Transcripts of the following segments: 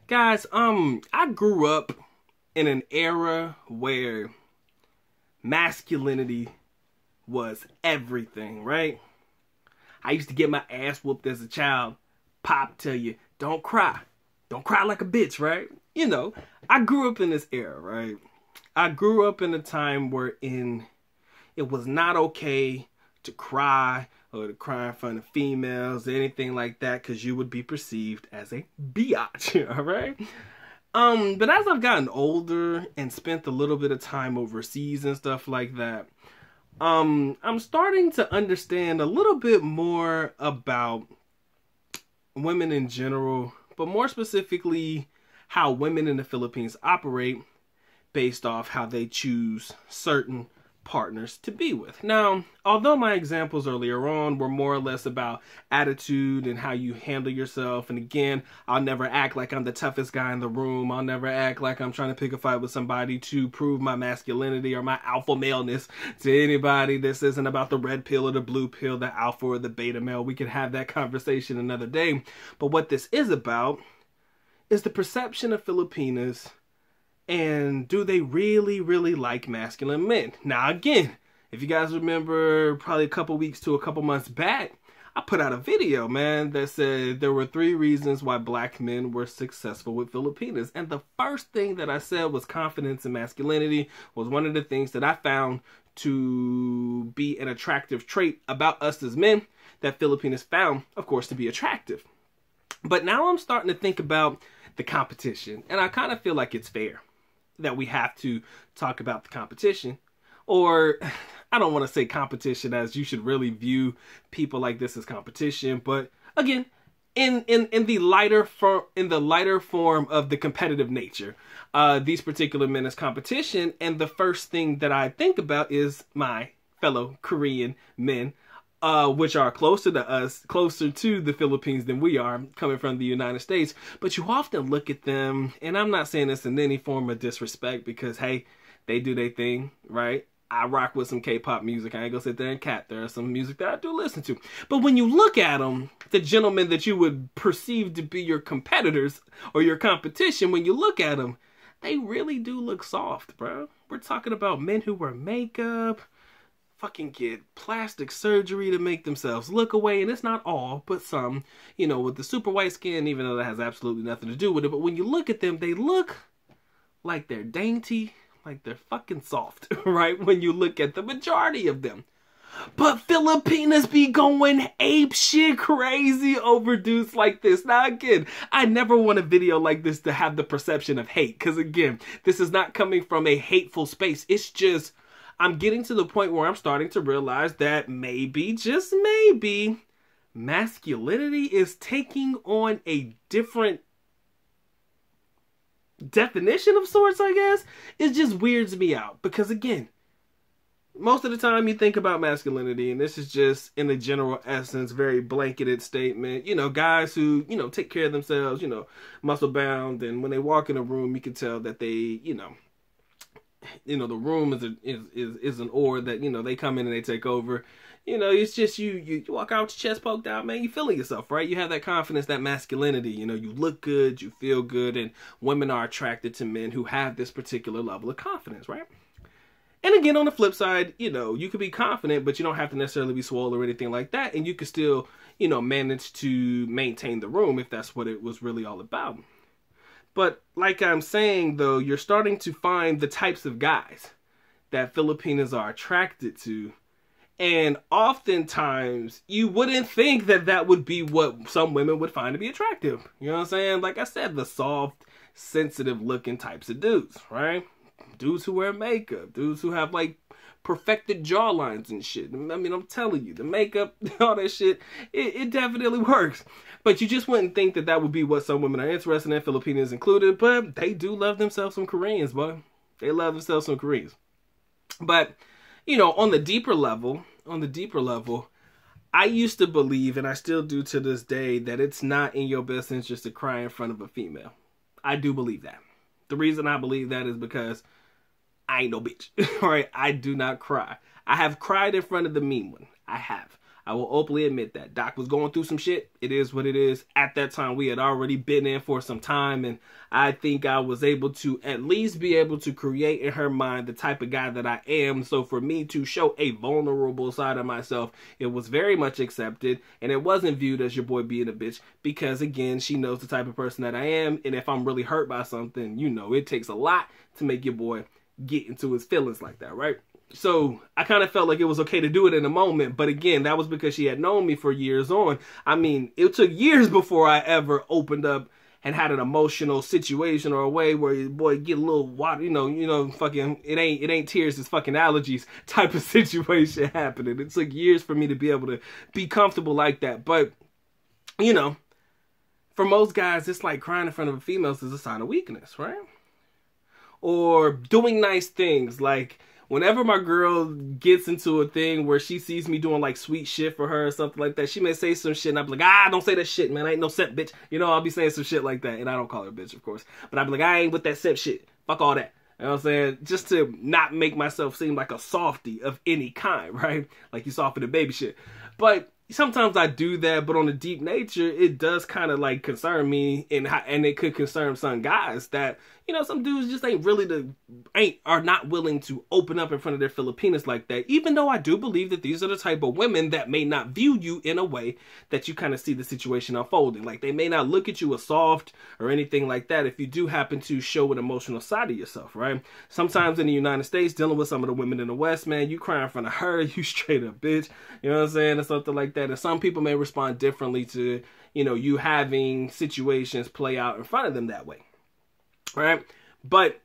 Guys, I grew up in an era where masculinity was everything, right? I used to get my ass whooped as a child. Pop tell you, don't cry. Don't cry like a bitch, right? You know, I grew up in this era, right? I grew up in a time wherein it was not okay to cry or to cry in front of females or anything like that, because you would be perceived as a biatch, all right? But as I've gotten older and spent a little bit of time overseas and stuff like that, I'm starting to understand a little bit more about women in general, but more specifically how women in the Philippines operate based off how they choose certain partners to be with. Now, although my examples earlier on were more or less about attitude and how you handle yourself, and again, I'll never act like I'm the toughest guy in the room. I'll never act like I'm trying to pick a fight with somebody to prove my masculinity or my alpha maleness to anybody. This isn't about the red pill or the blue pill, the alpha or the beta male. We can have that conversation another day. But what this is about is the perception of Filipinas. And do they really, really like masculine men? Now, again, if you guys remember probably a couple weeks to a couple months back, I put out a video, man, that said there were 3 reasons why black men were successful with Filipinas. And the first thing that I said was confidence and masculinity was one of the things that I found to be an attractive trait about us as men that Filipinas found, of course, to be attractive. But now I'm starting to think about the competition, and I kind of feel like it's fair that we have to talk about the competition. Or I don't want to say competition as you should really view people like this as competition, but again, in the lighter form of the competitive nature, these particular men as competition. And the first thing that I think about is my fellow Korean men, which are closer to us, closer to the Philippines than we are, coming from the United States. But you often look at them, and I'm not saying this in any form of disrespect, because, hey, they do their thing, right? I rock with some K-pop music. I ain't gonna sit there and cap. There are some music that I do listen to. But when you look at them, the gentlemen that you would perceive to be your competitors or your competition, when you look at them, they really do look soft, bro. We're talking about men who wear makeup, fucking get plastic surgery to make themselves look away, and it's not all, but some, you know, with the super white skin, even though that has absolutely nothing to do with it. But when you look at them, they look like they're dainty, like they're fucking soft, right? When you look at the majority of them. But Filipinas be going ape shit crazy over dudes like this. Now again, I never want a video like this to have the perception of hate, because again, this is not coming from a hateful space. It's just, I'm getting to the point where I'm starting to realize that maybe, just maybe, masculinity is taking on a different definition of sorts, I guess. It just weirds me out, because again, most of the time you think about masculinity, and this is just in the general essence, very blanketed statement, you know, guys who, you know, take care of themselves, you know, muscle bound, and when they walk in a room, you can tell that they, you know, the room is an ore that, you know, they come in and they take over. You know, it's just you walk out with your chest poked out, man, you feeling yourself, right? You have that confidence, that masculinity, you know, you look good, you feel good, and women are attracted to men who have this particular level of confidence, right? And again, on the flip side, you know, you could be confident, but you don't have to necessarily be swole or anything like that, and you could still, you know, manage to maintain the room if that's what it was really all about. But like I'm saying, though, you're starting to find the types of guys that Filipinas are attracted to. And oftentimes, you wouldn't think that that would be what some women would find to be attractive. You know what I'm saying? Like I said, the soft, sensitive looking types of dudes, right? Dudes who wear makeup. Dudes who have, like, perfected jawlines and shit. I mean, I'm telling you, the makeup, all that shit, it definitely works. But you just wouldn't think that that would be what some women are interested in, Filipinas included. But they do love themselves some Koreans, boy. They love themselves some Koreans. But, you know, on the deeper level, I used to believe, and I still do to this day, that it's not in your best interest to cry in front of a female. I do believe that. The reason I believe that is because I ain't no bitch. All right, I do not cry. I have cried in front of the mean one. I have. I will openly admit that. Doc was going through some shit. It is what it is. At that time, we had already been in for some time, and I think I was able to at least be able to create in her mind the type of guy that I am. So for me to show a vulnerable side of myself, it was very much accepted, and it wasn't viewed as your boy being a bitch, because again, she knows the type of person that I am, and if I'm really hurt by something, you know, it takes a lot to make your boy get into his feelings like that, right? So I kind of felt like it was okay to do it in a moment. But again, that was because she had known me for years on. I mean, it took years before I ever opened up and had an emotional situation or a way where your boy get a little water, fucking, it ain't tears, it's fucking allergies type of situation happening. It took years for me to be able to be comfortable like that. But, you know, for most guys, it's like crying in front of a female is a sign of weakness, right? Or doing nice things, like whenever my girl gets into a thing where she sees me doing like sweet shit for her or something like that, she may say some shit and I'll be like, don't say that shit, man. I ain't no simp, bitch. You know, I'll be saying some shit like that. And I don't call her a bitch, of course. But I'll be like, I ain't with that simp shit. Fuck all that. You know what I'm saying? Just to not make myself seem like a softie of any kind, right? Like you soft for the baby shit. But sometimes I do that, but on a deep nature, it does kind of like concern me, and it could concern some guys that, you know, some dudes just are not willing to open up in front of their Filipinas like that, even though I do believe that these are the type of women that may not view you in a way that you kind of see the situation unfolding. Like they may not look at you as soft or anything like that if you do happen to show an emotional side of yourself, right? Sometimes in the United States, dealing with some of the women in the West, man, you cry in front of her, you straight up bitch, you know what I'm saying, or something like that. And some people may respond differently to, you know, you having situations play out in front of them that way. Right? But,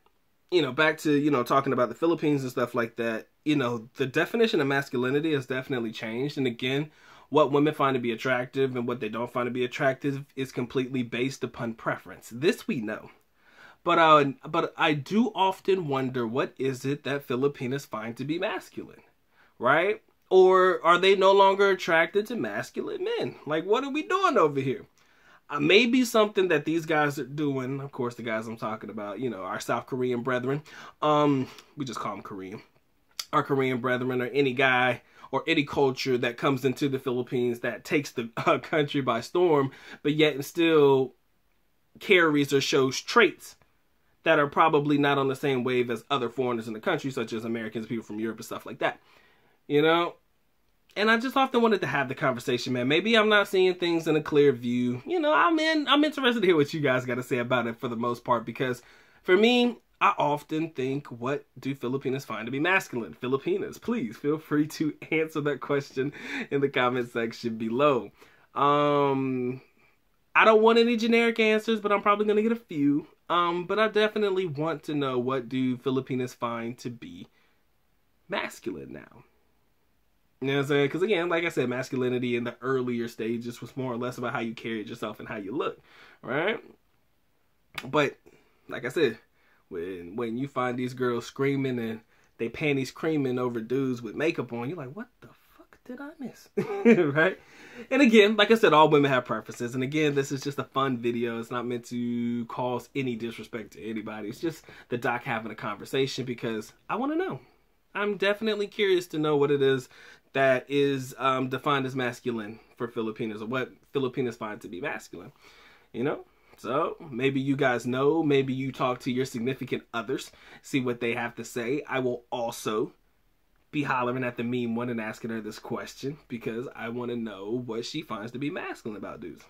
you know, back to, you know, talking about the Philippines and stuff like that, you know, the definition of masculinity has definitely changed. And again, what women find to be attractive and what they don't find to be attractive is completely based upon preference. This we know. But I do often wonder, what is it that Filipinas find to be masculine? Right? Or are they no longer attracted to masculine men? Like, what are we doing over here? Maybe something that these guys are doing, of course, the guys I'm talking about, you know, our South Korean brethren, we just call them Korean, our Korean brethren, or any guy or any culture that comes into the Philippines that takes the country by storm, but yet and still carries or shows traits that are probably not on the same wave as other foreigners in the country, such as Americans, people from Europe and stuff like that, you know? And I just often wanted to have the conversation, man. Maybe I'm not seeing things in a clear view. You know, I'm interested to hear what you guys got to say about it for the most part, because for me, I often think, what do Filipinas find to be masculine? Filipinas, please feel free to answer that question in the comment section below. I don't want any generic answers, but I'm probably going to get a few. But I definitely want to know, what do Filipinas find to be masculine now? You know what I'm saying? Because again, like I said, masculinity in the earlier stages was more or less about how you carried yourself and how you look, right? But like I said, when you find these girls screaming and they panties creaming over dudes with makeup on, you're like, what the fuck did I miss? Right? And again, like I said, all women have preferences. And again, this is just a fun video. It's not meant to cause any disrespect to anybody. It's just the doc having a conversation because I want to know. I'm definitely curious to know what it is that is defined as masculine for Filipinas, or what Filipinas find to be masculine, you know? So maybe you guys know, maybe you talk to your significant others, see what they have to say. I will also be hollering at the meme one and asking her this question because I want to know what she finds to be masculine about dudes.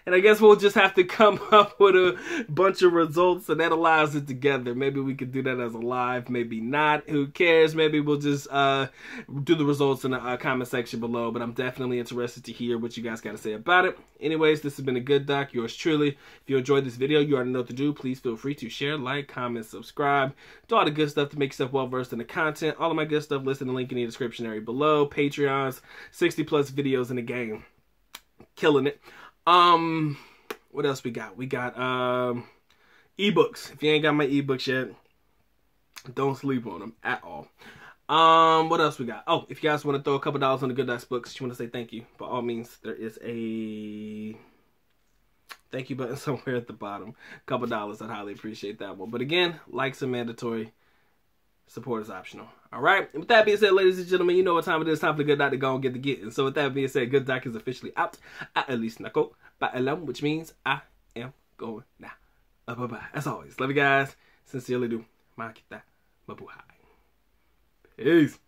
And I guess we'll just have to come up with a bunch of results and analyze it together. Maybe we could do that as a live, maybe not. Who cares? Maybe we'll just do the results in the comment section below. But I'm definitely interested to hear what you guys got to say about it. Anyways, this has been a good doc. Yours truly. If you enjoyed this video, you already know what to do. Please feel free to share, like, comment, subscribe. Do all the good stuff to make yourself well-versed in the content. All of my good stuff listed in the link in the description area below. Patreons, 60+ videos in the game. Killing it. What else we got? We got ebooks. If you ain't got my ebooks yet, don't sleep on them at all. What else we got? Oh, if you guys want to throw a couple dollars on the Good Dice books, you want to say thank you, by all means, there is a thank you button somewhere at the bottom. A couple dollars, I'd highly appreciate that one. But again, likes are mandatory. Support is optional. All right. And with that being said, ladies and gentlemen, you know what time it is. Time for the good doctor to go and get the getting. So with that being said, good doctor is officially out. At least nako paalam, which means I am going now. Bye-bye. As always, love you guys. Sincerely do. Makita. Mabuhay. Peace.